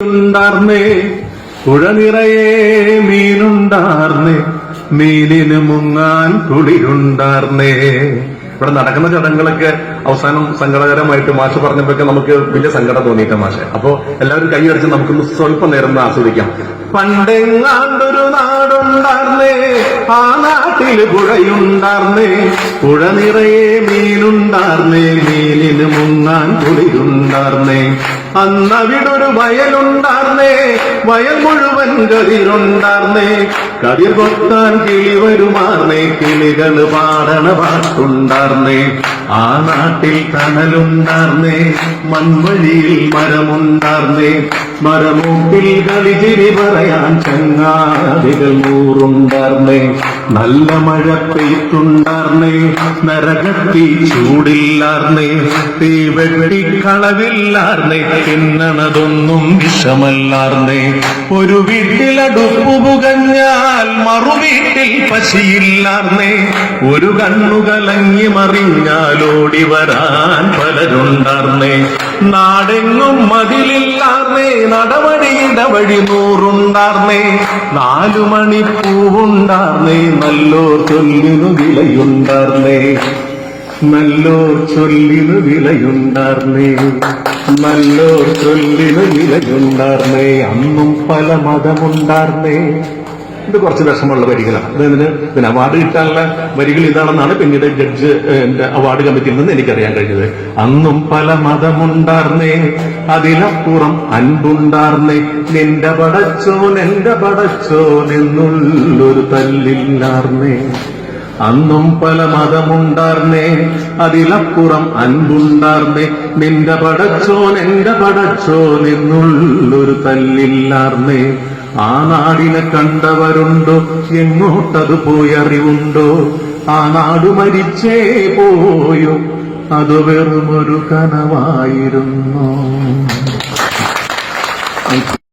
ഉണ്ടാർന്നേ പുഴ നിറയെ മീനുണ്ടാർന്നേ മീനിന് മുങ്ങാൻ കുളിരുണ്ടാർന്നേ. ഇവിടെ നടക്കുന്ന ചടങ്ങുകളൊക്കെ അവസാനം സങ്കടകരമായിട്ട് മാഷ് പറഞ്ഞപ്പോഴൊക്കെ നമുക്ക് വലിയ സങ്കടം തോന്നിയിട്ട മാഷെ. അപ്പോ എല്ലാവരും കൈയടിച്ച് നമുക്കൊന്ന് സ്വല്പം നേരം ആസ്വദിക്കാം. പണ്ടെങ്ങാണ്ടൊരു നാടുണ്ടാർന്നേ, ആ നാട്ടില് പുഴയുണ്ടാർന്നേ, പുഴ നിറയെ മീനുണ്ടാർന്നേ, മീനിന് മുങ്ങാൻ കുളിരുണ്ടാർന്നേ. അന്നവിടൊരു വയലുണ്ടാർന്നേ, വയൽ മുഴുവൻ കതിരുണ്ടാർന്നേ, കതിർ കൊത്താൻ കിളി വരുമാർന്നേ, കിളികള് പാടണ പാട്ടുണ്ടാർന്നേ. ആ നാട്ടിൽ കനലുണ്ടാർന്നേ, മൺവഴിയിൽ മരമുണ്ടാർന്നേ, മരമൂട്ടിൽ കളിചിരി പറയാൻ ചങ്ങാതികൾ നൂറുണ്ടാർന്നേ. നല്ല മഴ പെയ്ത്തുണ്ടാർന്നേ, നരകത്തി ചൂടില്ലാർന്നേ, തീ വെട്ടിക്കളവില്ലാർന്നേ, തിന്നണതൊന്നും വിഷമല്ലാർന്നേ. ഒരു വീട്ടിലടുപ്പു പുകഞ്ഞാൽ മറുവീട്ടിൽ പശിയില്ലാർന്നേ, ഒരു കണ്ണുകലങ്ങി മറിഞ്ഞാലോടി വരാൻ പലരുണ്ടാർന്നേ. നാടെങ്ങും മതിലില്ലാർന്നേ, നടവഴിയിടവഴി നൂറുണ്ടാർന്നേ, 4 മണിപ്പൂവുണ്ടാർന്നേ, നല്ലോ ചൊല്ലിനു വിലയുണ്ടാർന്നേ, നല്ലോ ചൊല്ലിനു വിലയുണ്ടാർന്നേ, നല്ലോ ചൊല്ലിനു വിലയുണ്ടാർന്നേ. അന്നും പല മതമുണ്ടാർന്നേ. ഇത് കുറച്ച് വിഷമമുള്ള വരികളാണ്. ഇതിന് അവാർഡ് കിട്ടാനുള്ള വരികൾ ഇതാണെന്നാണ് പിന്നീട് ജഡ്ജ് അവാർഡ് കമ്മിറ്റിയിൽ നിന്ന് എനിക്കറിയാൻ കഴിഞ്ഞത്. അന്നും പല മതമുണ്ടാർന്നേ, അതിലപ്പുറം അൻപുണ്ടാർന്നേ, നിന്റെ പടച്ചോൻ എന്റെ പടച്ചോൻ എന്നുള്ളൊരു തല്ലില്ലാർന്നേ. അന്നും പല മതമുണ്ടാർന്നേ, അതിലപ്പുറം അൻപുണ്ടാർന്നേ, നിന്റെ പടച്ചോൻ എന്റെ പടച്ചോൻ എന്നുള്ളൊരു തല്ലില്ലാർന്നേ. ആ നാടിനെ കണ്ടവരുണ്ടോ, എങ്ങോട്ടത് പോയറിവുണ്ടോ? ആ നാട് മരിച്ചേ പോയോ, അത് വെറുമൊരു കനവായിരുന്നു.